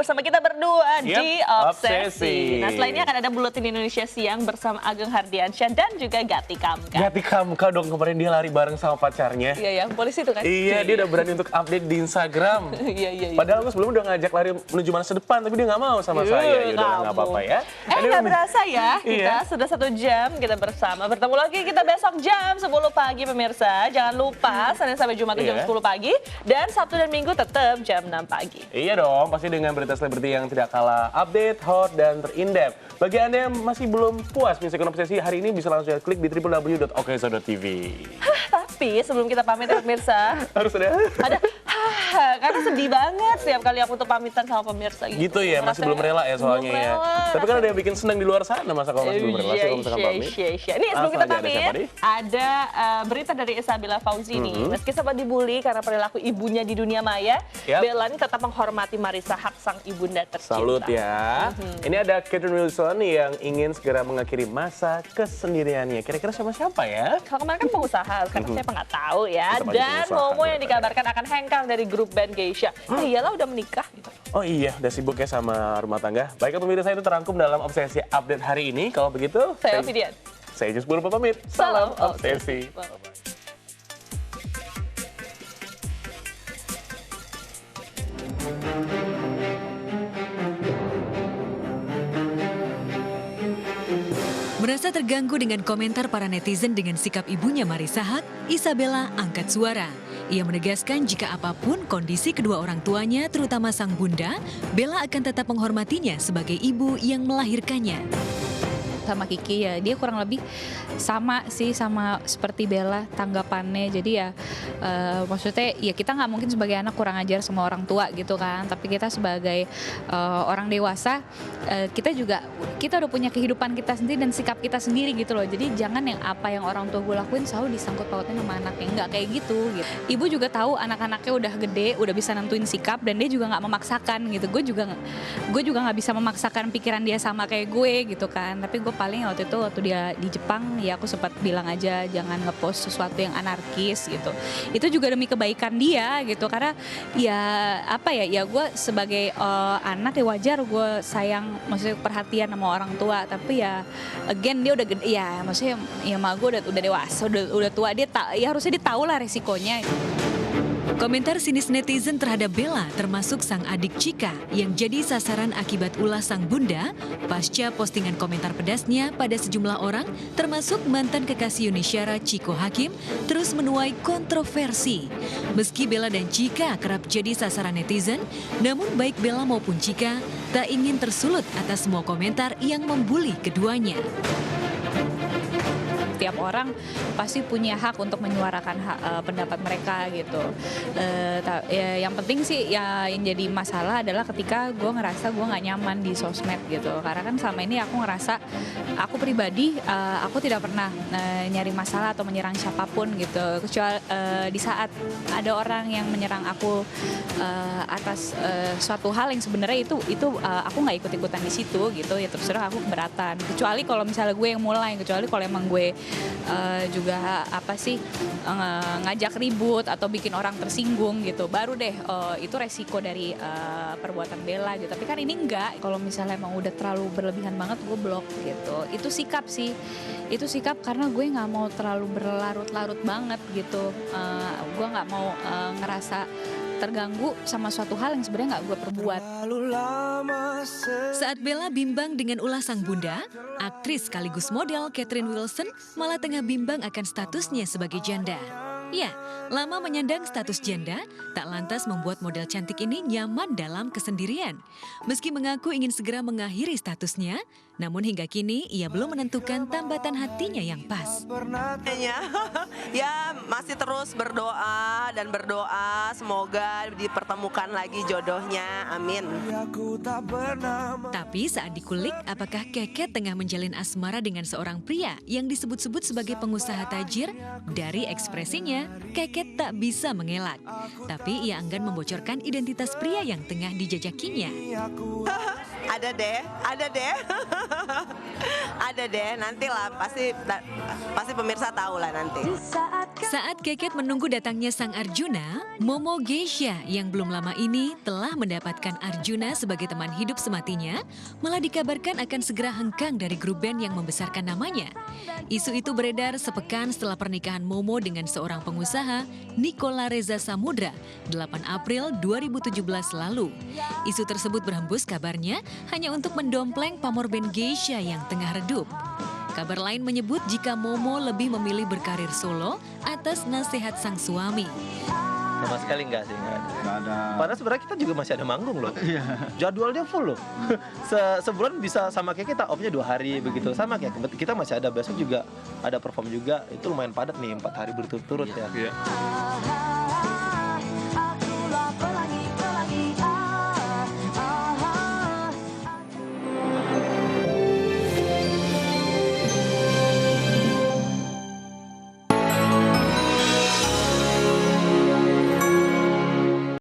bersama kita berdua di Obsesi. Nah, setelah ini akan ada Buletin Indonesia Siang bersama Ageng Hardiansyah dan juga Gati Kamka. Gati Kamka dong, kemarin dia lari bareng sama pacarnya. Iya, polisi itu kan? Iya, dia udah berani untuk update di Instagram. Iya. Padahal aku sebelum udah ngajak lari menuju masa depan, tapi dia nggak mau sama saya. Yaudah, nggak apa-apa ya. Nggak berasa ya, kita sudah 1 jam kita bersama. Bertemu lagi kita besok jam 10 pagi pemirsa. Jangan lupa, Senin sampai Jumat jam 10 pagi. Dan Sabtu dan Minggu tetap jam 6 pagi. Iya dong, pasti dengan berita selebriti yang tidak kalah update, hot, dan terindep. Bagi Anda yang masih belum puas menyaksikan Obsesi hari ini, bisa langsung klik di www.okso.tv. Tapi sebelum kita pamit ya pemirsa, Harus ada karena sedih banget setiap kali aku tuh pamitan sama pemirsa gitu. Gitu ya, masih belum rela ya soalnya ya. Tapi kan ada yang bikin senang di luar sana, masa kalau masih belum rela sih kalau misalkan pamit. Ini sebelum kita pamit, ada berita dari Isabella Fauzi nih. Meski sempat dibully karena perilaku ibunya di dunia maya, Bella ini tetap menghormati Marissa Haque sang ibunda tercinta. Salut ya. Ini ada Catherine Wilson yang ingin segera mengakhiri masa kesendiriannya. Kira-kira sama siapa ya? Kalau kemarin kan pengusaha, sekarang siapa nggak tahu ya. Dan Momo yang dikabarkan akan hengkang dari grup band Geisha. Iyalah udah menikah gitu. Oh iya, udah sibuk ya sama rumah tangga. Baiklah pemirsa, itu terangkum dalam Obsesi Update hari ini. Kalau begitu, saya Ovidian. Saya Just Purba pamit. Salam Obsesi. Merasa terganggu dengan komentar para netizen dengan sikap ibunya Marissa Haque, Isabella angkat suara. Ia menegaskan jika apapun kondisi kedua orang tuanya, terutama sang bunda, Bella akan tetap menghormatinya sebagai ibu yang melahirkannya. Sama Kiki ya, dia kurang lebih sama sih, sama seperti Bella tanggapannya. Jadi ya maksudnya ya kita nggak mungkin sebagai anak kurang ajar sama orang tua gitu kan. Tapi kita sebagai orang dewasa, kita udah punya kehidupan kita sendiri dan sikap kita sendiri gitu loh. Jadi jangan yang apa yang orang tua gue lakuin selalu disangkut pautin sama anaknya, nggak kayak gitu. Ibu juga tahu anak-anaknya udah gede, udah bisa nentuin sikap, dan dia juga nggak memaksakan gitu. Gue juga nggak bisa memaksakan pikiran dia sama kayak gue gitu kan. Tapi gue paling waktu dia di Jepang ya aku sempat bilang aja jangan ngepost sesuatu yang anarkis gitu. Itu juga demi kebaikan dia gitu, karena ya apa ya gue sebagai anak ya wajar gue sayang, maksudnya perhatian sama orang tua. Tapi ya again dia udah gede ya, maksudnya ya mak gue udah dewasa, udah tua, dia ya harusnya dia tahu lah resikonya. Komentar sinis netizen terhadap Bella termasuk sang adik Chika yang jadi sasaran akibat ulah sang bunda pasca postingan komentar pedasnya pada sejumlah orang termasuk mantan kekasih Yuni Syara Chiko Hakim terus menuai kontroversi. Meski Bella dan Chika kerap jadi sasaran netizen, namun baik Bella maupun Chika tak ingin tersulut atas semua komentar yang membuli keduanya. Tiap orang pasti punya hak untuk menyuarakan pendapat mereka gitu. Yang penting sih ya yang jadi masalah adalah ketika gue ngerasa gue nggak nyaman di sosmed gitu. Karena kan selama ini aku ngerasa aku pribadi aku tidak pernah nyari masalah atau menyerang siapapun gitu. Kecuali di saat ada orang yang menyerang aku atas suatu hal yang sebenarnya itu aku nggak ikut-ikutan di situ gitu. Ya terserah, aku keberatan. Kecuali kalau misalnya gue yang mulai, kecuali kalau emang gue juga ngajak ribut atau bikin orang tersinggung gitu, baru deh itu resiko dari perbuatan Bella gitu. Tapi kan ini enggak, kalau misalnya emang udah terlalu berlebihan banget gue blok gitu. Itu sikap sih, itu sikap karena gue nggak mau terlalu berlarut-larut banget gitu. Gue nggak mau ngerasa terganggu sama suatu hal yang sebenarnya nggak gue perbuat. Saat Bella bimbang dengan ulah sang bunda, aktris sekaligus model Catherine Wilson malah tengah bimbang akan statusnya sebagai janda. Ya, lama menyandang status janda, tak lantas membuat model cantik ini nyaman dalam kesendirian. Meski mengaku ingin segera mengakhiri statusnya, namun hingga kini ia belum menentukan tambatan hatinya yang pas. Ya masih terus berdoa semoga dipertemukan lagi jodohnya, amin. Tapi saat dikulik, apakah Keket tengah menjalin asmara dengan seorang pria yang disebut-sebut sebagai pengusaha tajir? Dari ekspresinya, Keket tak bisa mengelak. Tapi ia enggan membocorkan identitas pria yang tengah dijajakinya. Ada deh. Ada deh, nantilah pasti pemirsa tahu lah nanti. Saat Keket menunggu datangnya sang Arjuna, Momo Geisha yang belum lama ini telah mendapatkan Arjuna sebagai teman hidup sematinya, malah dikabarkan akan segera hengkang dari grup band yang membesarkan namanya. Isu itu beredar sepekan setelah pernikahan Momo dengan seorang pengusaha, Nikola Reza Samudra, 8 April 2017 lalu. Isu tersebut berhembus kabarnya hanya untuk mendompleng pamor band Geisha yang tengah redup. Kabar lain menyebut jika Momo lebih memilih berkarir solo atas nasihat sang suami. Sama sekali enggak sih, enggak ada. Nggak ada. Padahal sebenarnya kita juga masih ada manggung loh. Jadwalnya full loh. Sebulan bisa sama kayak kita, off-nya 2 hari begitu. Sama kayak kita masih ada, besok juga ada perform juga. Itu lumayan padat nih, 4 hari berturut-turut ya.